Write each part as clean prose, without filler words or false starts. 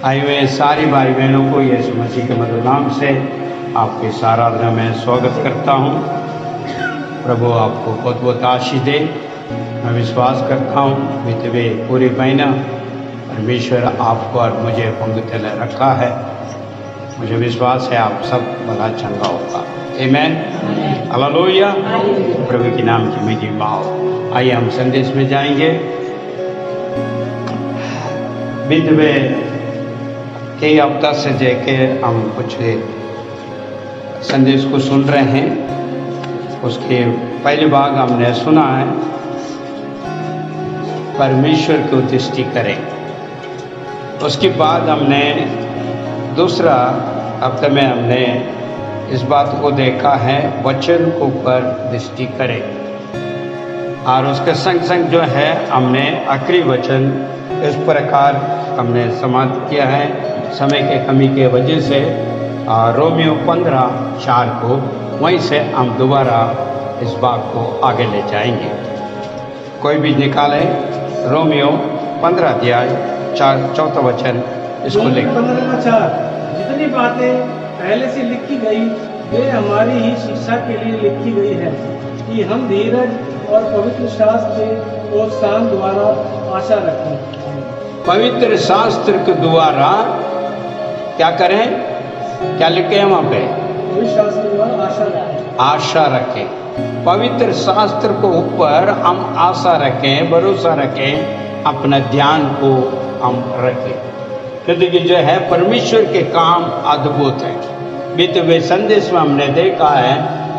आए हुए सारी भाई बहनों को यीशु मसीह के मधुर नाम से आपके आराधना में स्वागत करता हूँ। प्रभु आपको बहुत बहुत आशीष दे। मैं विश्वास करता हूँ बीते हुए पूरे महीना परमेश्वर आपको और मुझे पंक्ति में रखा है। मुझे विश्वास है आप सब भला चंगा होगा। आमीन, हालेलुया। प्रभु के नाम की महिमा हो। आइए हम संदेश में जाएंगे। बीते हुए कई हफ्ता से देखे हम कुछ संदेश को सुन रहे हैं। उसके पहले भाग हमने सुना है परमेश्वर को दृष्टि करें। उसके बाद हमने दूसरा हफ्ते में हमने इस बात को देखा है वचन को ऊपर दृष्टि करें। और उसके संग संग जो है हमने आखिरी वचन इस प्रकार हमने समाप्त किया है समय के कमी के वजह से। रोमियो 15:4 को वहीं से हम दोबारा इस बात को आगे ले जाएंगे। कोई भी निकाले रोमियो 15 अध्याय 4 वचन इसको ले। 15:4 जितनी बातें पहले से लिखी गई वे हमारी ही शिक्षा के लिए लिखी गई है कि हम धीरज और पवित्र शास्त्र और शान द्वारा आशा रखें। पवित्र शास्त्र के द्वारा क्या करें? क्या लिखे हैं वहां पे? पवित्र शास्त्र द्वारा आशा रखें। आशा रखें। पवित्र शास्त्र को ऊपर हम आशा रखें, भरोसा रखें, अपना ध्यान को हम रखें, क्योंकि जो है परमेश्वर के काम अद्भुत है। बीते हुए संदेश में हमने देखा है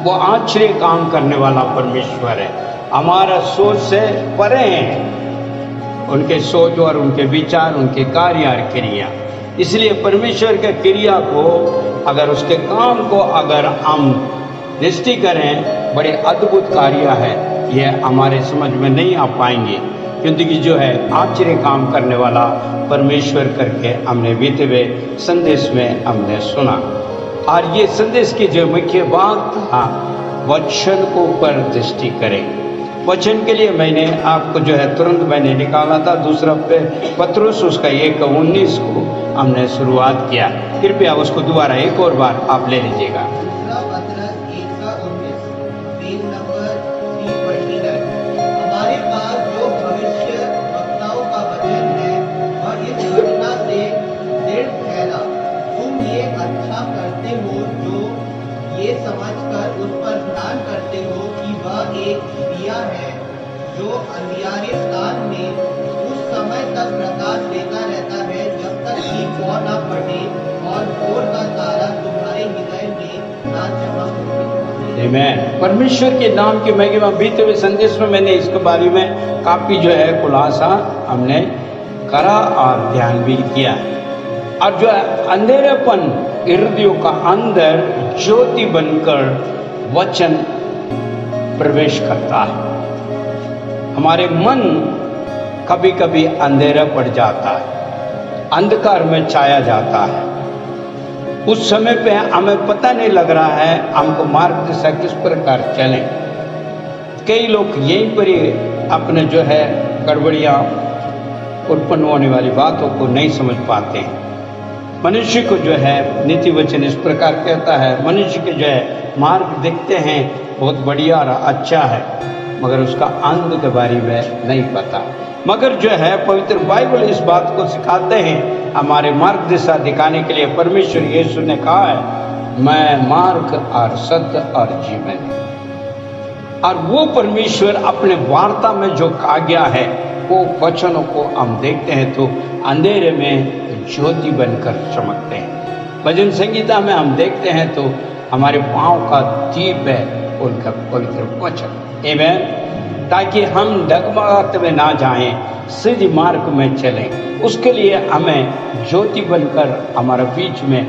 वो आश्चर्य काम करने वाला परमेश्वर है। हमारा सोच से परे हैं उनके सोच और उनके विचार, उनके कार्य और क्रिया। इसलिए परमेश्वर के क्रिया को अगर उसके काम को अगर हम दृष्टि करें, बड़े अद्भुत कार्य है। ये हमारे समझ में नहीं आ पाएंगे क्योंकि जो है आश्चर्य काम करने वाला परमेश्वर करके हमने बीते हुए संदेश में हमने सुना। और ये संदेश की जो मुख्य बात था वचन को ऊपर दृष्टि करें। वचन के लिए मैंने आपको जो है तुरंत मैंने निकाला था दूसरा पत्रुस उसका 1:19 को हमने शुरुआत किया। कृपया उसको दोबारा एक और बार आप ले लीजिएगा। हमारे पास जो भविष्य वक्ताओं का वचन है वह इस घटना से दृढ़ ठहरा। तुम ये अच्छा करते हो जो ये समझकर उस पर ध्यान करते हो कि वह एक दिया है जो अंधियारे स्थान में उस समय तक प्रकाश देता रहता है जब तक कि पौ न फटे और भोर का तारा तुम्हारे हृदय में ना चमक। आमीन। परमेश्वर के नाम की महिमा। बीते हुए संदेश में मैंने इसके बारे में काफी जो है खुलासा हमने करा और ध्यान भी किया। और जो अंधेरेपन हृदयों का अंदर ज्योति बनकर वचन प्रवेश करता है। हमारे मन कभी कभी अंधेरा पड़ जाता है, अंधकार में छाया जाता है। उस समय पे हमें पता नहीं लग रहा है हमको मार्ग दिशा किस प्रकार चलें। कई लोग यहीं पर ही अपने जो है गड़बड़ियाँ उत्पन्न होने वाली बातों को नहीं समझ पाते हैं। मनुष्य को जो है नीति वचन इस प्रकार कहता है, मनुष्य के जो है मार्ग दिखते हैं बहुत बढ़िया और अच्छा है, मगर उसका अंत के बारे में नहीं पता। मगर जो है पवित्र बाइबल इस बात को सिखाते हैं, हमारे मार्ग दिशा दिखाने के लिए परमेश्वर यीशु ने कहा है मैं मार्ग और सत्य और जीवन है। और वो परमेश्वर अपने वार्ता में जो कहा गया है वो वचनों को हम देखते हैं तो अंधेरे में ज्योति बनकर चमकते हैं। भजन संगीता में हम देखते हैं तो हमारे पांव का दीप है उनका पवित्र वचन। आमीन। ताकि हम डगमगाते हुए ना जाएं, सीधे मार्ग में चलें, उसके लिए हमें ज्योति बनकर हमारे बीच में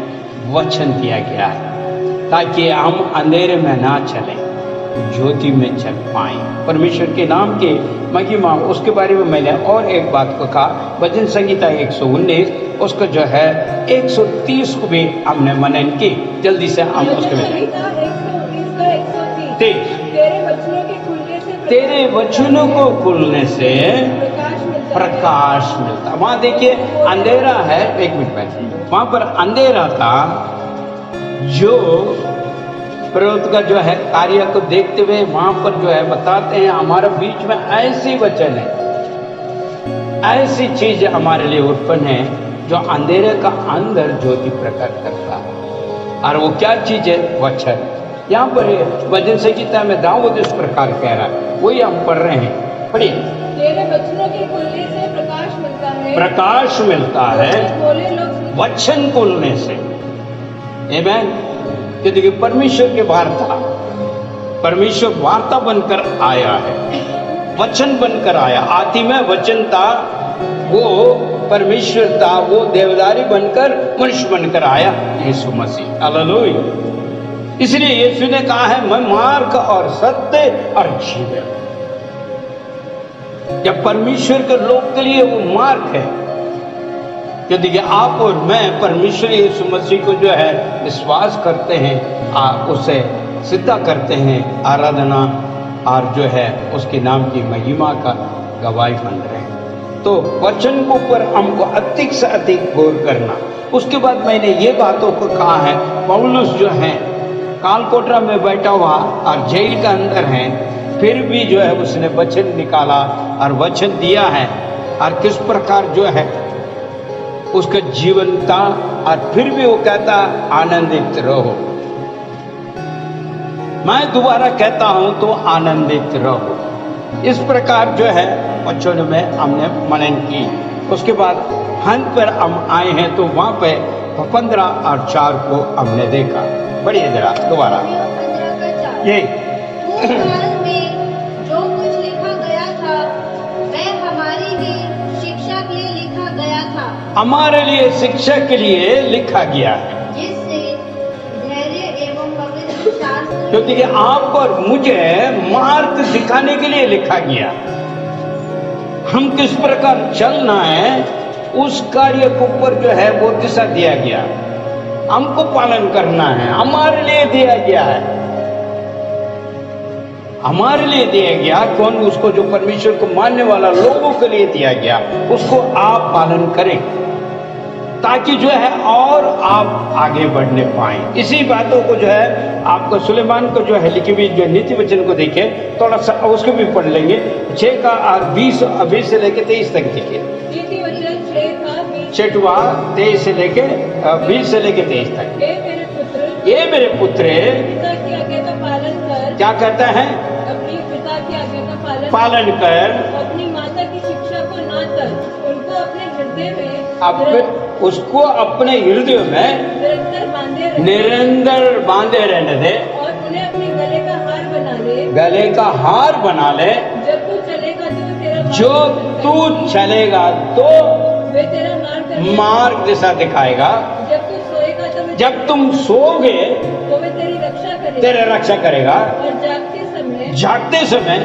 वचन दिया गया है ताकि हम अंधेरे में ना चलें, ज्योति में चल पाएं। परमेश्वर के नाम के महिमा। उसके बारे में मैंने और एक बात को कहा, भजन संगीता 119 उसको जो है 130 को भी हमने मनन की। जल्दी से हम उसके में तेरे वचनों को खुलने से प्रकाश मिलता। वहां देखिए अंधेरा है, एक मिनट में, वहां पर अंधेरा था, जो प्रभु का जो है कार्य को देखते हुए वहां पर जो है बताते हैं हमारे बीच में ऐसी वचन है, ऐसी चीज हमारे लिए उत्पन्न है जो अंधेरे का अंदर ज्योति प्रकट करता है। और वो क्या चीज है? वचन। यहाँ पर वचन संहिता में दाऊद इस प्रकार कह रहा है, वही हम पढ़ रहे हैं, पढ़िए। तेरे वचनों के खुलने से प्रकाश मिलता है, प्रकाश मिलता है बोले लोग वचन बोलने से। आमीन। कि देखिए परमेश्वर की वार्ता, परमेश्वर वार्ता बनकर आया है, वचन बनकर आया। आदि में वचन था, वो परमेश्वर था, वो देवदारी बनकर मनुष्य बनकर आया, यीशु मसीह। हालेलुया। इसलिए यीशु ने कहा है मैं मार्ग और सत्य और जीवन। जब परमेश्वर के लोग के लिए वो मार्ग है, यदि कि आप और मैं परमेश्वर यीशु मसीह को जो है विश्वास करते हैं, उसे सिद्ध करते हैं, आराधना और जो है उसके नाम की महिमा का गवाही बन रहे हैं, तो वचन के ऊपर हमको अधिक से अधिक गौर करना। उसके बाद मैंने ये बातों को कहा है, पौलुस जो है कालकोटरा में बैठा हुआ और जेल के अंदर है, फिर भी जो है उसने वचन निकाला और वचन दिया है, और किस प्रकार जो है उसका जीवन था, और फिर भी वो कहता आनंदित रहो। मैं दोबारा कहता हूं तो आनंदित रहो। इस प्रकार जो है वचन में हमने मनन की। उसके बाद अंत पर हम आए हैं, तो वहां पे 15 और 4 को हमने देखा। बढ़िए जरा दोबारा ये में जो कुछ लिखा गया था वह हमारी ही शिक्षा के लिए लिखा गया था, हमारे लिए शिक्षा के लिए लिखा गया है, जिससे धैर्य एवं पवित्र शास्त्र, क्योंकि आप और मुझे मार्ग दिखाने के लिए लिखा गया। हम किस प्रकार चलना है उस कार्य के ऊपर जो है वो दिशा दिया गया, हमको पालन करना है, हमारे लिए दिया गया है, हमारे लिए दिया गया। कौन? उसको जो परमेश्वर को मानने वाला लोगों के लिए दिया गया, उसको आप पालन करें, ताकि जो है और आप आगे बढ़ने पाए। इसी बातों को जो है आपको सुलेमान को जो है लिखी हुई जो नीति वचन को देखे, थोड़ा सा उसको भी पढ़ लेंगे। 6 का और 20 से लेके 23 तक देखिए। नीति वचन 6 का 6वां 23 से लेके 20 से लेके 23 तक। ये मेरे पुत्र पिता की आज्ञा का पालन कर, क्या कहता है? अपनी पिता की आज्ञा का पालन कर, अपनी माता की शिक्षा को ना तल, उनको अपने हृदय में उसको अपने हृदय में निरंतर बांधे रहने दे, और उन्हें अपने गले का हार बना ले, गले का हार बना ले। जब तू चलेगा जो तू चलेगा तो वे तेरा मार्ग दिशा दिखाएगा। जब तुम सोओगे तो वे तेरी रक्षा करेगा, तेरे रक्षा करेगा, और जागते समय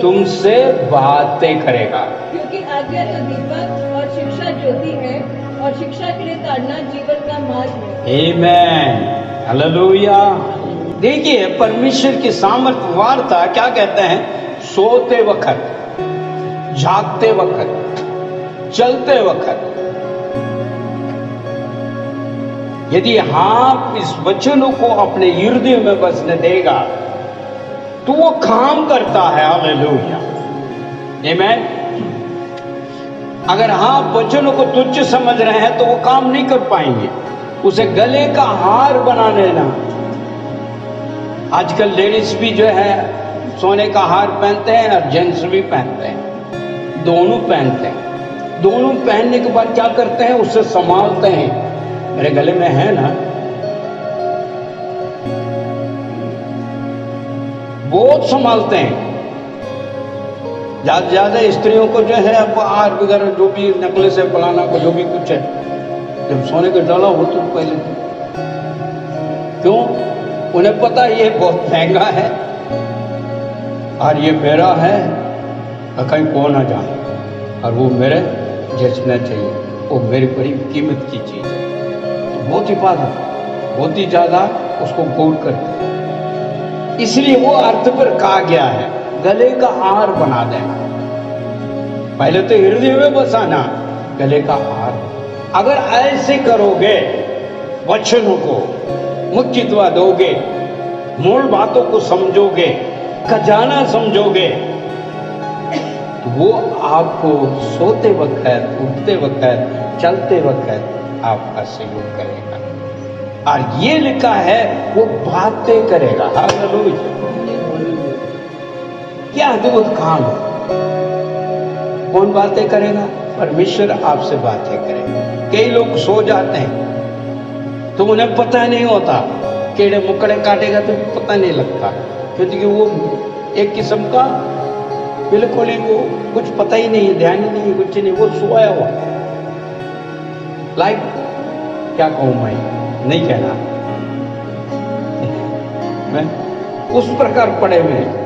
तुमसे बातें करेगा। क्योंकि आज्ञा तो दीपक और शिक्षा ज्योति है, और शिक्षा के लिए ताड़ना जीवन का मार्ग है। आमेन, हालेलुया। देखिए परमेश्वर की सामर्थ्य वार्ता क्या कहते हैं? सोते वक्त, जागते वक्त, चलते वक्त, यदि आप इस वचनों को अपने हृदय में बसने देगा तो वो काम करता है। हालेलुया, आमेन। अगर आप वचनों को तुच्छ समझ रहे हैं तो वो काम नहीं कर पाएंगे। उसे गले का हार बना लेना। आजकल लेडीज भी जो है सोने का हार पहनते हैं और जेंट्स भी पहनते हैं, दोनों पहनते हैं। दोनों पहनने के बाद क्या करते हैं? उससे संभालते हैं। मेरे गले में है ना, बहुत संभालते हैं। ज्यादा स्त्रियों को जो है अब हार वगैरह जो भी नेकलेस है, फलाना को जो भी कुछ है, जब सोने का डाला हो तो पहले क्यों? उन्हें पता ये बहुत महंगा है और ये मेरा है, कहीं को ना जाए, और वो मेरे जचना चाहिए, वो मेरी बड़ी कीमत की चीज है। तो बहुत हिफाजत, बहुत ही ज्यादा उसको गौर करते हैं। इसलिए वो अर्थ पर कहा गया है गले का हार बना देना। पहले तो हृदय में बसाना, गले का हार। अगर ऐसे करोगे, वचनों को मुख्यत्व दोगे, मूल बातों को समझोगे, खजाना समझोगे, तो वो आपको सोते वक्त, उठते वक्त, चलते वक्त आपका सहयोग करेगा। और ये लिखा है वो बातें करेगा। हालेलुया! क्या अद्भुत काम है। कौन बातें करेगा? परमेश्वर आपसे बातें करेगा। कई लोग सो जाते हैं तो उन्हें पता नहीं होता, कीड़े मुकड़े काटेगा तो पता नहीं लगता, क्योंकि वो एक किस्म का बिल्कुल ही वो कुछ पता ही नहीं है, ध्यान ही नहीं है, कुछ नहीं, वो सोया हुआ। लाइक क्या कहूं मैं, नहीं कहना, मैं उस प्रकार पड़े हुए हैं।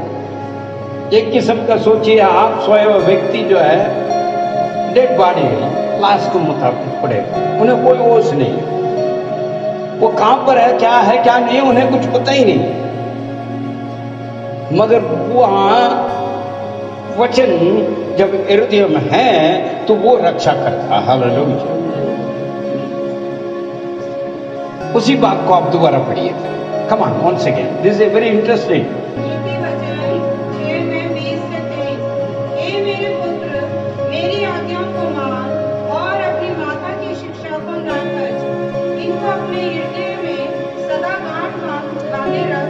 एक किस्म का सोचिए, आप सोए हुआ व्यक्ति जो है डेड बॉडी है, लाश को मुताबिक पड़े, उन्हें कोई होश नहीं, वो कहां पर है, क्या है क्या नहीं, उन्हें कुछ पता ही नहीं। मगर वहां वचन जब हृदय में है तो वो रक्षा करता है। हालेलुया! उसी बात को आप दोबारा पढ़िए। Come on, once again, this is very interesting. मेरी आज्ञा को मान और अपनी माता की शिक्षा को न तज। इनको अपने हृदय में सदा गांठ बांधे रख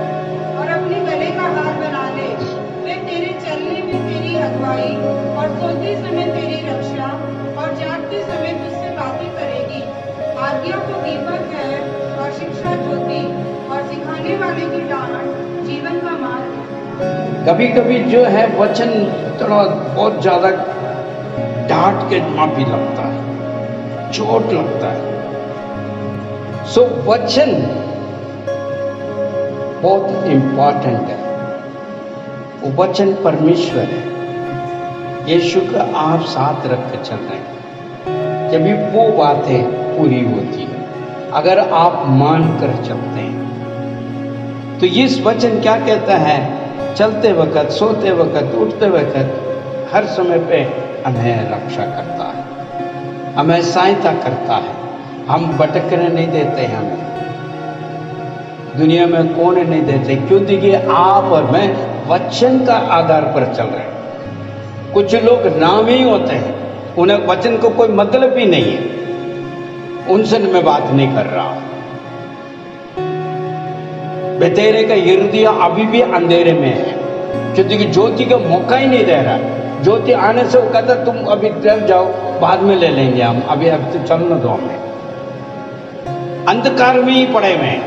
और अपने गले का हार बना ले। वे तेरे चलने में तेरी अगुवाई और सोते समय तेरी रक्षा और जागते समय तुझसे बातें करेगी। आज्ञा को दीपक है और शिक्षा ज्योति और सिखाने वाले की डांट जीवन का मार्ग है। कभी कभी जो है वचन थोड़ा बहुत ज्यादा डांट के माफी लगता है, चोट लगता है। सो वचन बहुत इंपॉर्टेंट है। वो वचन परमेश्वर है, यीशु का आप साथ रख के चल रहे हैं, जब भी वो बातें पूरी होती है, अगर आप मान कर चलते हैं। तो इस वचन क्या कहता है? चलते वक्त, सोते वक्त, उठते वक्त, हर समय पे हमें रक्षा करता है, हमें सहायता करता है, हम भटकने नहीं देते। हमें दुनिया में कौन नहीं देते, क्योंकि ये आप और मैं वचन का आधार पर चल रहे हैं। कुछ लोग नाम ही होते हैं, उन्हें वचन को कोई मतलब ही नहीं है, उनसे मैं बात नहीं कर रहा। बेतेरे का हृदय अभी भी अंधेरे में है, क्योंकि ज्योति का मौका ही नहीं दे रहा। ज्योति आने से वो कहता तुम अभी डर जाओ, बाद में ले लेंगे हम, अभी तो चलने दो हमें। अंधकार में ही पड़े हुए हैं,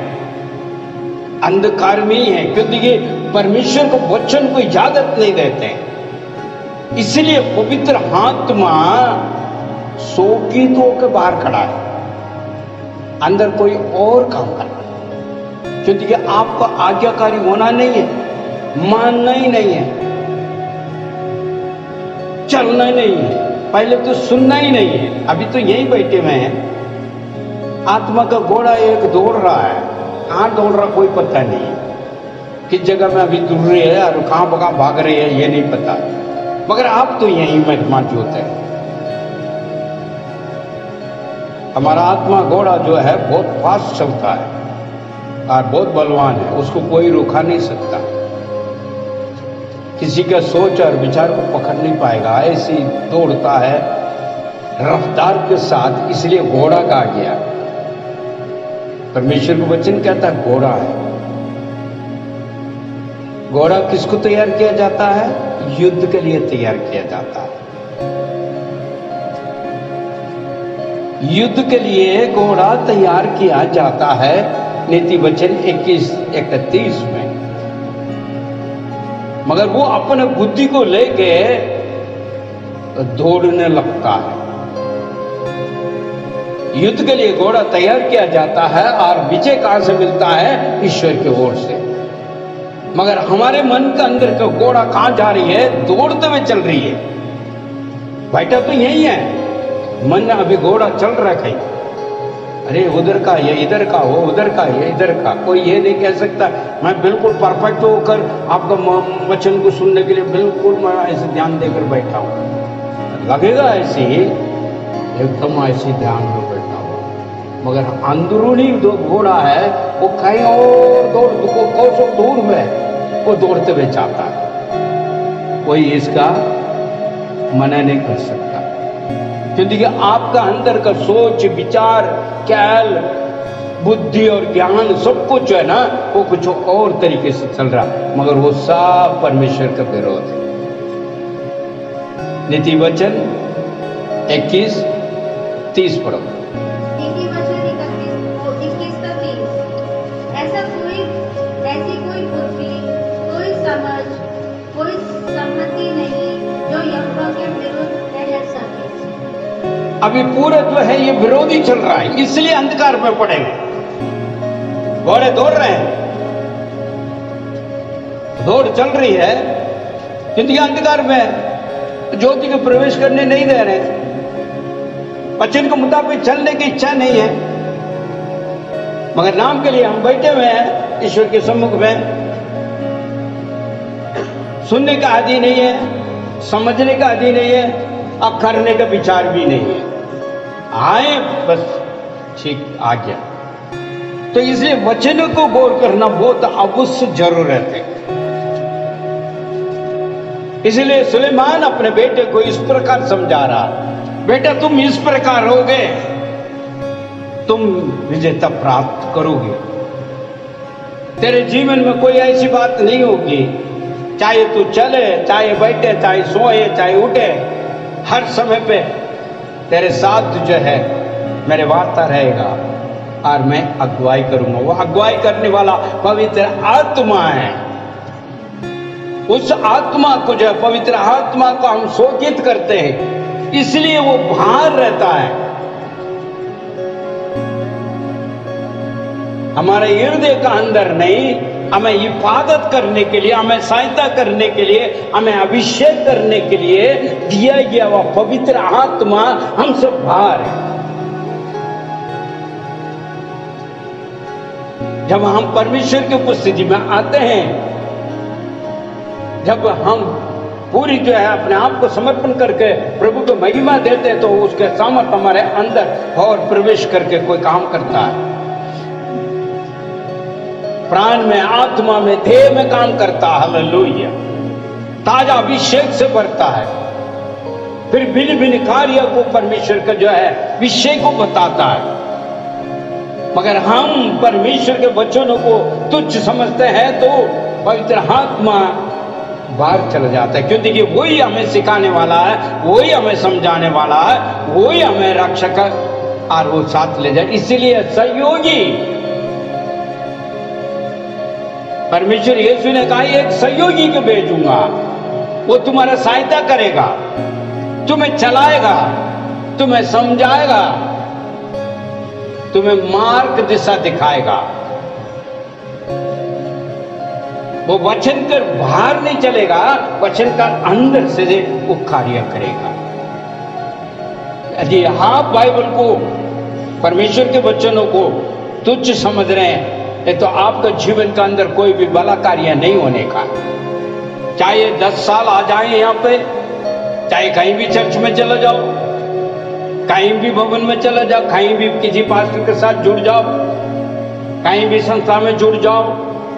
अंधकार में ही है, क्योंकि परमेश्वर को वचन को इजाजत नहीं देते हैं। इसलिए पवित्र आत्मा शोकित होकर बाहर खड़ा है, अंदर कोई और काम कर रहा है, क्योंकि आपका आज्ञाकारी होना नहीं है, मानना ही नहीं है, चलना ही नहीं है, पहले तो सुनना ही नहीं है। अभी तो यही बैठे हुए हैं, आत्मा का घोड़ा एक दौड़ रहा है, कहां दौड़ रहा कोई पता नहीं है, किस जगह में अभी दौड़ रही है और कहां भाग रही है ये नहीं पता, मगर आप तो यहीं में मौजूद है। हमारा आत्मा घोड़ा जो है बहुत फास्ट चलता है और बहुत बलवान है, उसको कोई रोका नहीं सकता, किसी का सोच और विचार को पकड़ नहीं पाएगा, ऐसे दौड़ता है रफ्तार के साथ, इसलिए घोड़ा कहा गया। परमेश्वर को वचन कहता है घोड़ा है। घोड़ा किसको तैयार किया जाता है? युद्ध के लिए तैयार किया जाता है। युद्ध के लिए घोड़ा तैयार किया जाता है, नीति वचन 21-31 में। मगर वो अपने बुद्धि को लेके दौड़ने लगता है। युद्ध के लिए घोड़ा तैयार किया जाता है और विजय कहां से मिलता है? ईश्वर की ओर से। मगर हमारे मन के अंदर का घोड़ा कहां जा रही है? दौड़ते हुए चल रही है। बैठा तो यही है, मन अभी घोड़ा चल रहा है कहीं, अरे उधर का ये इधर का, वो उधर का ये इधर का। कोई ये नहीं कह सकता मैं बिल्कुल परफेक्ट होकर आपका वचन को सुनने के लिए बिल्कुल मैं ऐसे ध्यान देकर बैठा हूं। लगेगा ऐसे ही एकदम ऐसे ध्यान में बैठा हुआ, मगर अंदरूनी जो घोड़ा है वो कहीं और कोसों दूर में वो दौड़ते हुए जाता है, कोई इसका मना नहीं कर सकता, क्योंकि आपका अंदर का सोच विचार ख्याल बुद्धि और ज्ञान सब कुछ है ना, वो कुछ और तरीके से चल रहा, मगर वो सब परमेश्वर का विरोध है। नीति वचन 21:30 पढ़ो। नीति वचन 21:30। ऐसी कोई बुद्धि, कोई समझ, कोई सम्मति नहीं जो यहोवा के विरुद्ध ठहर सके। अभी पूरा जो है ये विरोधी चल रहा है, इसलिए अंधकार में पड़ेंगे। घोड़े दौड़ रहे हैं, दौड़ चल रही है, क्योंकि अंधकार में ज्योति को प्रवेश करने नहीं दे रहे, वचन के मुताबिक चलने की इच्छा नहीं है, मगर नाम के लिए हम बैठे हुए हैं ईश्वर के सम्मुख में, सुनने का आदि नहीं है, समझने का आदि नहीं है, अब करने का विचार भी नहीं है, आए बस ठीक आ गया। तो इसलिए वचन को गौर करना बहुत आवश्यक जरूरत है। इसलिए सुलेमान अपने बेटे को इस प्रकार समझा रहा, बेटा तुम इस प्रकार होगे, तुम विजेता प्राप्त करोगे, तेरे जीवन में कोई ऐसी बात नहीं होगी, चाहे तू चले, चाहे बैठे, चाहे सोए, चाहे उठे, हर समय पे तेरे साथ जो है मेरे वार्ता रहेगा और मैं अगुवाई करूंगा। वो अगुवाई करने वाला पवित्र आत्मा है, उस आत्मा को जो है पवित्र आत्मा को हम शोकित करते हैं, इसलिए वो बाहर रहता है, हमारे हृदय का अंदर नहीं। हमें हिफाजत करने के लिए, हमें सहायता करने के लिए, हमें अभिषेक करने के लिए दिया गया वह पवित्र आत्मा हमसे बाहर है। जब हम परमेश्वर की उपस्थिति में आते हैं, जब हम पूरी जो है अपने आप को समर्पण करके प्रभु को महिमा देते हैं, तो उसके सामर्थ्य हमारे अंदर और प्रवेश करके कोई काम करता है, प्राण में, आत्मा में, देह में काम करता है। हालेलुया। ताजा अभिषेक से भरता है, फिर भिन्न भिन्न कार्य को परमेश्वर का जो है विषय को बताता है। मगर हम परमेश्वर के वचनों को तुच्छ समझते हैं तो पवित्र आत्मा बाहर चला जाता है, क्योंकि वही हमें सिखाने वाला है, वही हमें समझाने वाला है, वही हमें रक्षक और वो साथ ले जाए। इसीलिए सहयोगी परमेश्वर यीशु ने कहा एक सहयोगी को भेजूंगा, वो तुम्हारा सहायता करेगा, तुम्हें चलाएगा, तुम्हें समझाएगा, तुम्हें मार्ग दिशा दिखाएगा। वो वचन कर बाहर नहीं चलेगा, वचन का अंदर से वो कार्य करेगा। यदि आप बाइबल को, परमेश्वर के वचनों को तुच्छ समझ रहे हैं, तो आपका जीवन का अंदर कोई भी भला कार्य नहीं होने का। चाहे 10 साल आ जाए यहाँ पे, चाहे कहीं भी चर्च में चला जाओ, कहीं भी भवन में चला जाओ, कहीं भी किसी पास्टर के साथ जुड़ जाओ, कहीं भी संस्था में जुड़ जाओ,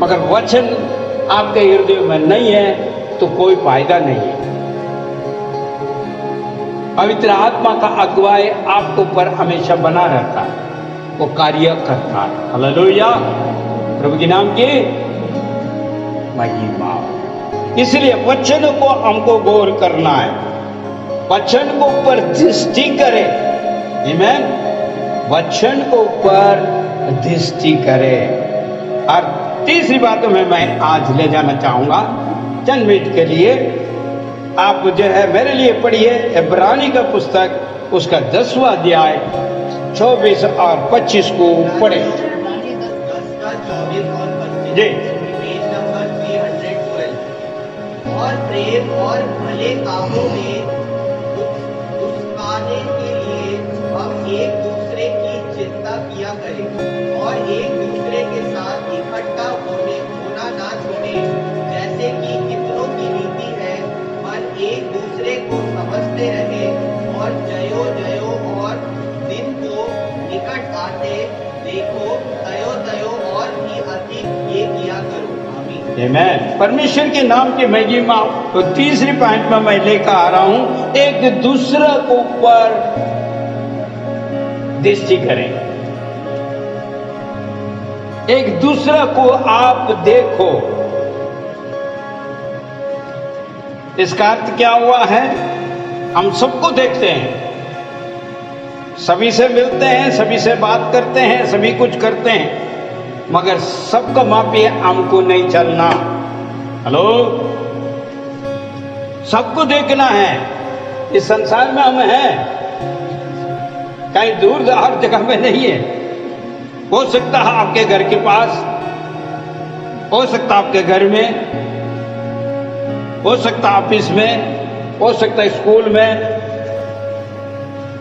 मगर वचन आपके हृदय में नहीं है तो कोई फायदा नहीं है। पवित्र आत्मा का अगुवाई आपके ऊपर हमेशा बना रहता है, वो कार्य करता है। हालेलुया, प्रभु के नाम की महिमा। इसलिए वचन को हमको गौर करना है, वचन को ऊपर दृष्टि करें। आमीन। वचन को ऊपर दृष्टि करें। और तीसरी बात में मैं आज ले जाना चाहूंगा चंद मिनट के लिए, आप जो है मेरे लिए पढ़िए इब्रानी का पुस्तक, उसका 10वां अध्याय 24 और 25 को पढ़े। 10 का 24 और 25 जी। Page number 312। और प्रेम और भले कामों में उकसाने के लिए हम एक दूसरे की चिंता किया करें और एक दूसरे के साथ इकट्ठा होना ना छोड़ें, जैसे कि कितनों की रीति है, पर एक दूसरे को समझते रहे आमेन। परमेश्वर के नाम की महिमा तो तीसरी पॉइंट में मैं लेकर आ रहा हूं, एक दूसरे को ऊपर दृष्टि करें, एक दूसरे को आप देखो। इसका अर्थ क्या हुआ है? हम सबको देखते हैं, सभी से मिलते हैं, सभी से बात करते हैं, सभी कुछ करते हैं, मगर सबका मापी हमको नहीं चलना। हेलो, सबको देखना है। इस संसार में हम हैं, कहीं दूर हर जगह में नहीं है। हो सकता है आपके घर के पास, हो सकता आपके घर में, हो सकता ऑफिस में, हो सकता स्कूल में,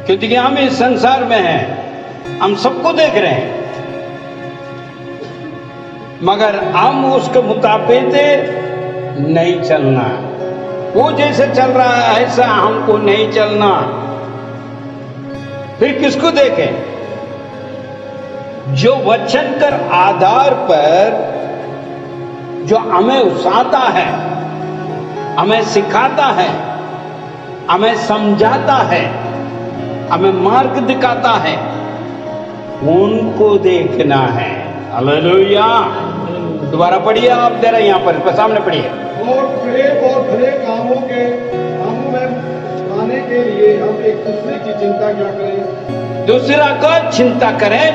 क्योंकि हम इस संसार में हैं, हम सबको देख रहे हैं, मगर हम उसके मुताबिक नहीं चलना। वो जैसे चल रहा है ऐसा हमको नहीं चलना। फिर किसको देखें? जो वचन कर आधार पर जो हमें उकसाता है, हमें सिखाता है, हमें समझाता है, हमें मार्ग दिखाता है, उनको देखना है। हालेलुया। दोबारा पढ़िए आप जरा, यहाँ पर सामने पढ़िए। और भले कामों में आने के लिए हम एक दूसरे की चिंता क्या करें, दूसरा का चिंता करें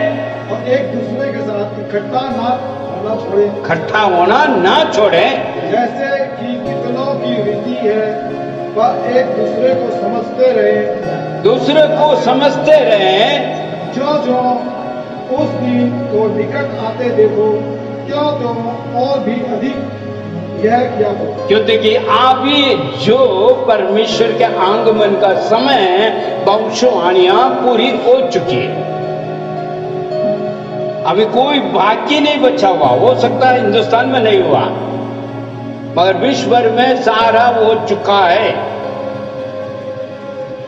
और एक दूसरे के साथ इकट्ठा ना छोड़े, इकट्ठा होना ना छोड़े, जैसे कि कितनों की रीति है, वह एक दूसरे को समझते रहे, दूसरे को समझते रहे। जो उस दिन को निकट आते देखो, क्यों तुम और भी अधिक यह किया करो। क्योंकि कि अभी जो परमेश्वर के आगमन का समय, भविष्यवाणियां पूरी हो चुकी है, अभी कोई बाकी नहीं बचा हुआ। हो सकता है हिंदुस्तान में नहीं हुआ, मगर विश्व भर में सारा हो चुका है।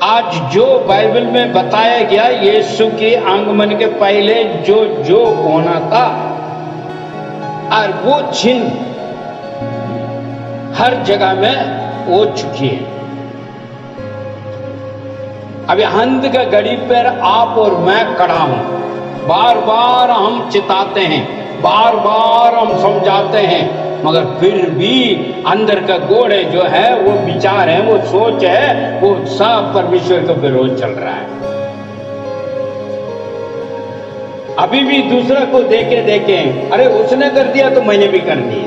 आज जो बाइबल में बताया गया, यीशु के आगमन के पहले जो होना था, और वो चिन्ह हर जगह में हो चुकी है। अभी अंत के घड़ी पर आप और मैं खड़ा हूं। बार बार हम चिताते हैं, बार बार हम समझाते हैं, मगर फिर भी अंदर का गोड़े जो है, वो विचार है, वो सोच है, वो सब परमेश्वर के विरोध चल रहा है। अभी भी दूसरा को देखे, अरे उसने कर दिया तो मैंने भी कर दिया,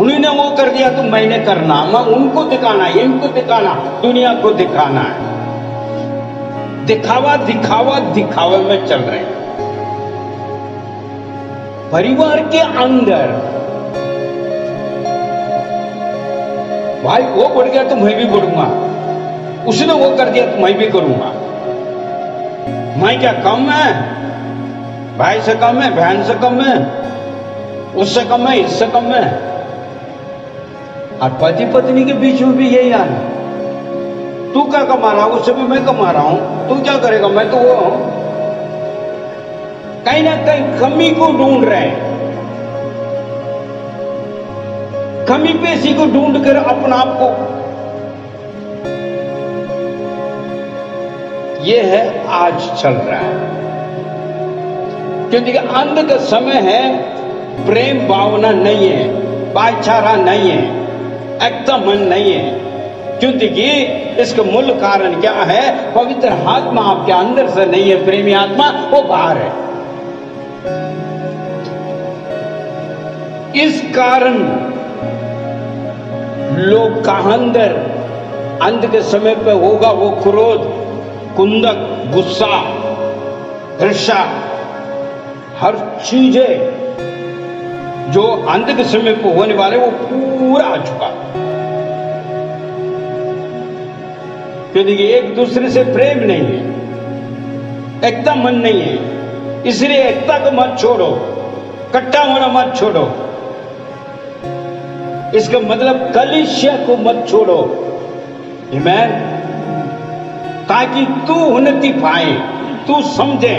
उन्होंने वो कर दिया तो मैंने करना, मैं उनको दिखाना, इनको दिखाना, दुनिया को दिखाना है। दिखावा में चल रहे हैं। परिवार के अंदर भाई वो बढ़ गया तो मैं भी बढ़ूंगा, उसने वो कर दिया तो मैं भी करूंगा। मैं क्या कम है? भाई से कम है, बहन से कम है, उससे कम है, इससे कम है। और पति पत्नी के बीच में भी यही हाल है। तू क्या कमा रहा हूं, उससे भी मैं कमा रहा हूं, तू क्या करेगा, मैं तो वो हूं। कहीं ना कहीं कमी को ढूंढ रहे हैं, कमी पेशी को ढूंढ कर अपना आप को, ये है आज चल रहा है। क्योंकि अंत का समय है, प्रेम भावना नहीं है, भाईचारा नहीं है, एकता मन नहीं है। क्योंकि इसका मूल कारण क्या है? पवित्र आत्मा आपके अंदर से नहीं है, प्रेमी आत्मा वो बाहर है। इस कारण लोग का अंदर अंत के समय पे होगा वो क्रोध, कुंदक, गुस्सा, ईर्ष्या, हर चीजें जो अंत के समय पे होने वाले वो पूरा आ चुका। क्योंकि एक दूसरे से प्रेम नहीं है, एकता मन नहीं है, इसलिए एकता को मत छोड़ो, इकट्ठा होना मत छोड़ो। इसका मतलब कलीसिया को मत छोड़ो, आमीन, ताकि तू उन्नति पाए, तू समझे।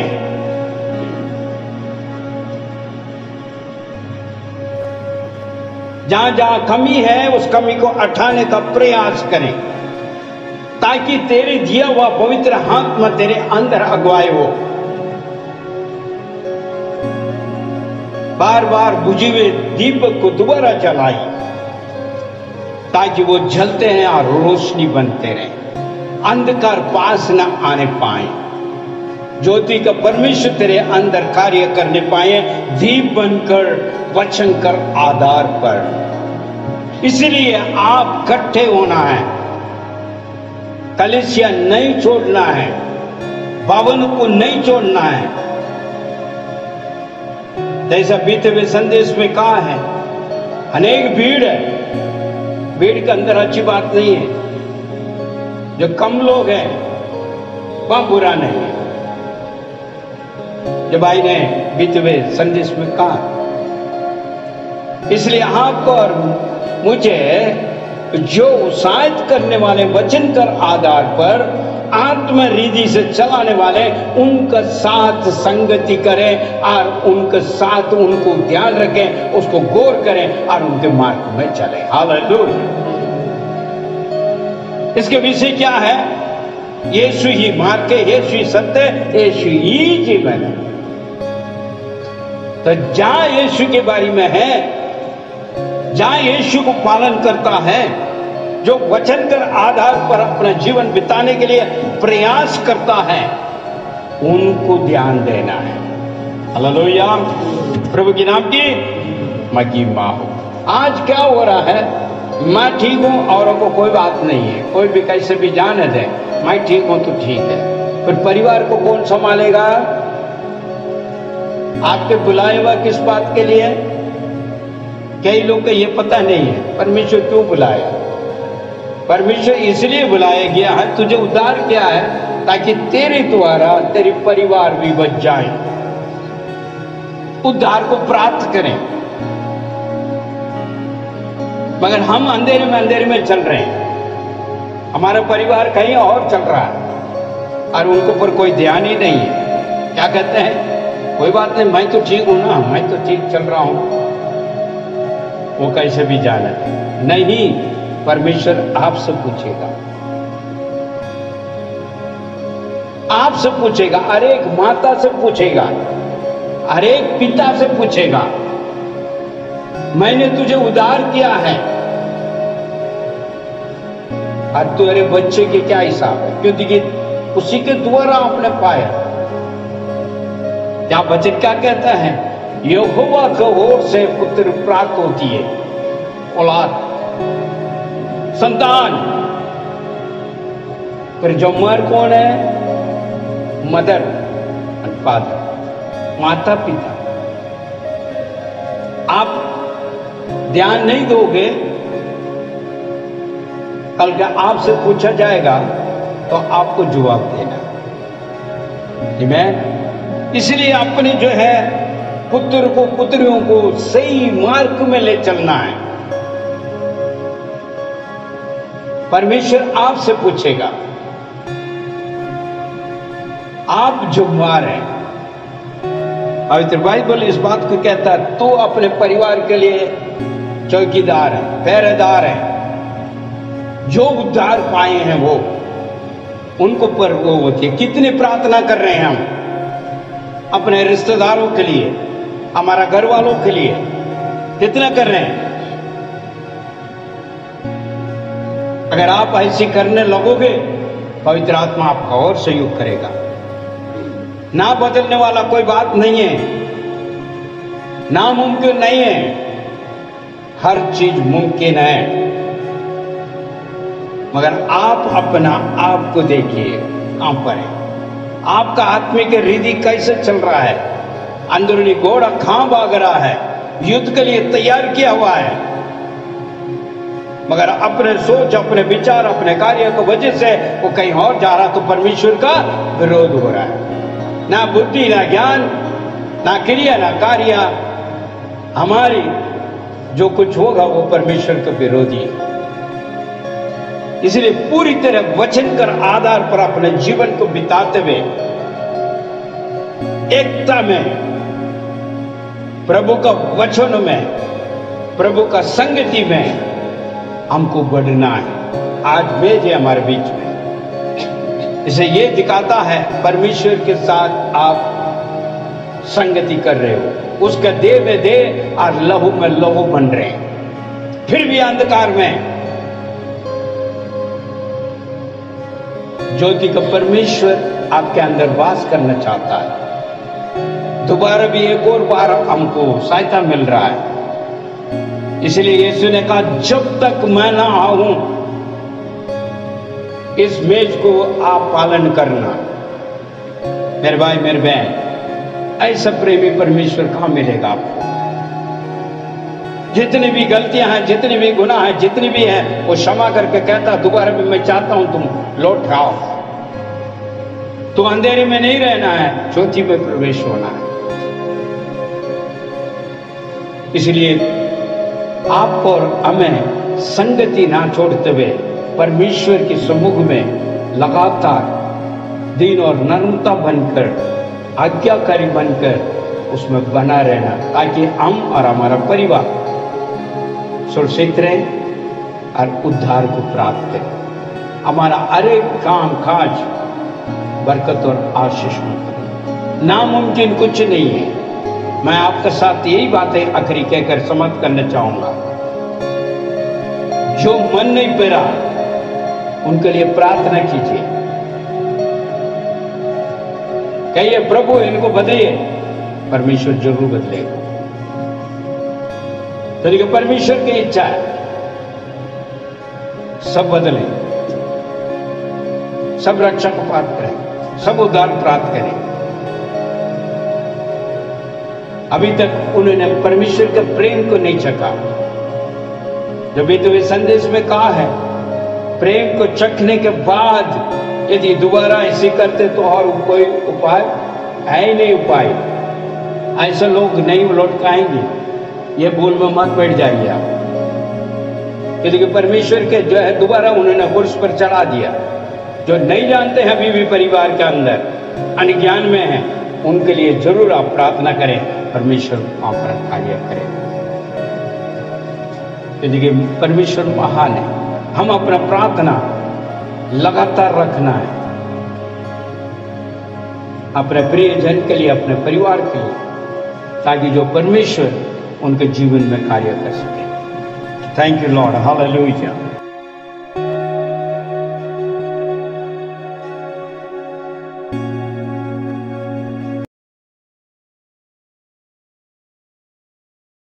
जहां जहां कमी है उस कमी को हटाने का प्रयास करें, ताकि तेरे दिया हुआ पवित्र आत्मा तेरे अंदर अगुवाई हो। बार बार बुझे हुए दीपक को दोबारा जलाई, ताकि वो जलते हैं और रोशनी बनते रहे, अंधकार पास न आने पाए, ज्योति का परमेश्वर तेरे अंदर कार्य करने पाए, दीप बनकर वचन कर आधार पर। इसलिए आप इकट्ठे होना है, कलीसिया नहीं छोड़ना है, भवन को नहीं छोड़ना है। जैसा बीते हुए संदेश में कहा है, अनेक भीड़ है, भीड़ के अंदर अच्छी बात नहीं है, जो कम लोग हैं वह बुरा नहीं है। जो भाई ने बीते हुए संदेश में कहा, इसलिए आपको और मुझे जो उत्साहित करने वाले वचन कर आधार पर आत्म रीति से चलाने वाले उनका साथ संगति करें और उनके साथ उनको ध्यान रखें, उसको गौर करें और उनके मार्ग में चलें। हालेलुया। इसके विषय क्या है? यीशु ही मार्ग है, यीशु ही सत्य, यीशु ही जीवन है। तो जहां यीशु के बारे में है, जहां यीशु को पालन करता है, जो वचन कर आधार पर अपना जीवन बिताने के लिए प्रयास करता है, उनको ध्यान देना है। हालेलुया। प्रभु के नाम की महिमा हो। आज क्या हो रहा है? मैं ठीक हूं, औरों को कोई बात नहीं है, कोई भी कैसे भी जाने दे, मैं ठीक हूं तो ठीक है। फिर परिवार को कौन संभालेगा? आपके बुलाए हुआ किस बात के लिए? कई लोग को ये पता नहीं है परमेश्वर क्यों बुलाया। परमेश्वर इसलिए बुलाया गया है, तुझे उद्धार किया है ताकि तेरे द्वारा तेरे परिवार भी बच जाए, उद्धार को प्राप्त करें। मगर हम अंधेरे में चल रहे हैं, हमारा परिवार कहीं और चल रहा है और उनको पर कोई ध्यान ही नहीं है। क्या कहते हैं? कोई बात नहीं, मैं तो ठीक हूं ना, मैं तो ठीक चल रहा हूं। वो कैसे भी जाने नहीं, परमेश्वर आपसे पूछेगा, आपसे पूछेगा, हर एक माता से पूछेगा, हर एक पिता से पूछेगा, मैंने तुझे उद्धार किया है और तेरे बच्चे के क्या हिसाब है? क्योंकि उसी के द्वारा आपने पाया। क्या वचन क्या कहता है? यहोवा की ओर से पुत्र प्राप्त होती है, औलाद, संतान। फिर जो मर कौन है? मदर एंड फादर, माता पिता। आप ध्यान नहीं दोगे, कल का आपसे पूछा जाएगा तो आपको जवाब देना। आमीन। इसलिए अपने जो है पुत्र को, पुत्रियों को सही मार्ग में ले चलना है। परमेश्वर आपसे पूछेगा, आप जुम्मेदार हैं। पवित्र बाइबल इस बात को कहता है, तो अपने परिवार के लिए चौकीदार है, पहरेदार है। जो उद्धार पाए हैं वो उनको पर वो होती है। कितनी प्रार्थना कर रहे हैं हम अपने रिश्तेदारों के लिए, हमारा घर वालों के लिए, कितना कर रहे हैं? अगर आप ऐसी करने लगोगे, पवित्र आत्मा आपका और सहयोग करेगा। ना बदलने वाला कोई बात नहीं है, नामुमकिन नहीं है, हर चीज मुमकिन है। मगर आप अपना आप को देखिए, कहां पर है आपका आत्मिक रिधि, कैसे चल रहा है? अंदरूनी घोड़ा कहां भाग रहा है? युद्ध के लिए तैयार किया हुआ है, मगर अपने सोच, अपने विचार, अपने कार्य की वजह से वो कहीं और जा रहा, तो परमेश्वर का विरोध हो रहा है। ना बुद्धि, ना ज्ञान, ना क्रिया, ना कार्य, हमारी जो कुछ होगा वो परमेश्वर का विरोधी है। इसलिए पूरी तरह वचन कर आधार पर अपने जीवन को बिताते हुए एकता में, प्रभु का वचन में प्रभु का संगति में हमको बढ़ना है। आज मेज है हमारे बीच में, इसे ये दिखाता है परमेश्वर के साथ आप संगति कर रहे हो, उसका देह में देह और लहू में लहू बन रहे हैं। फिर भी अंधकार में ज्योति का परमेश्वर आपके अंदर वास करना चाहता है। दोबारा भी एक और बार हमको सहायता मिल रहा है। इसलिए यीशु ने कहा, जब तक मैं ना आऊं इस मेज को आप पालन करना। मेरे भाई मेरे बहन, ऐसा प्रेमी परमेश्वर कहां मिलेगा आपको? जितनी भी गलतियां हैं, जितनी भी गुनाह हैं, जितनी भी हैं, वो क्षमा करके कहता, दोबारा भी मैं चाहता हूं तुम लौट आओ। तो अंधेरे में नहीं रहना है, ज्योति में प्रवेश होना है। इसलिए आप और हमें संगति ना छोड़ते हुए परमेश्वर के सम्मुख में लगातार दीन और नम्रता बनकर, आज्ञाकारी बनकर उसमें बना रहना, ताकि हम और हमारा परिवार सुरक्षित रहे और उद्धार को प्राप्त करें। हमारा हर एक काम काज बरकत और आशीष में करे। नामुमकिन कुछ नहीं है। मैं आपके साथ यही बातें आखिरी कहकर समाप्त करना चाहूंगा। जो मन नहीं पेरा उनके लिए प्रार्थना कीजिए, कहिए प्रभु इनको बदलिए, परमेश्वर जरूर बदलेगा। तो देखिए, परमेश्वर की इच्छा है सब बदले, सब रक्षा को प्राप्त करें, सब उद्धार प्राप्त करें। अभी तक उन्होंने परमेश्वर के प्रेम को नहीं चखा। जो बीते हुए संदेश में कहा है, प्रेम को चखने के बाद यदि दोबारा ऐसे करते तो और कोई उपाय है ही नहीं। उपाय ऐसे लोग नहीं लौट आएंगे। ये भूल में मत बैठ जाइए आप, क्योंकि परमेश्वर के जो है दोबारा उन्होंने कुर्स पर चढ़ा दिया। जो नहीं जानते हैं अभी भी परिवार के अंदर अनज्ञान में है, उनके लिए जरूर आप प्रार्थना करें, परमेश्वर वहां पर कार्य करें। क्योंकि परमेश्वर महान है। हम अपना प्रार्थना लगातार रखना है, अपने प्रियजन के लिए, अपने परिवार के लिए, ताकि जो परमेश्वर उनके जीवन में कार्य कर सके। Thank you Lord, hallelujah.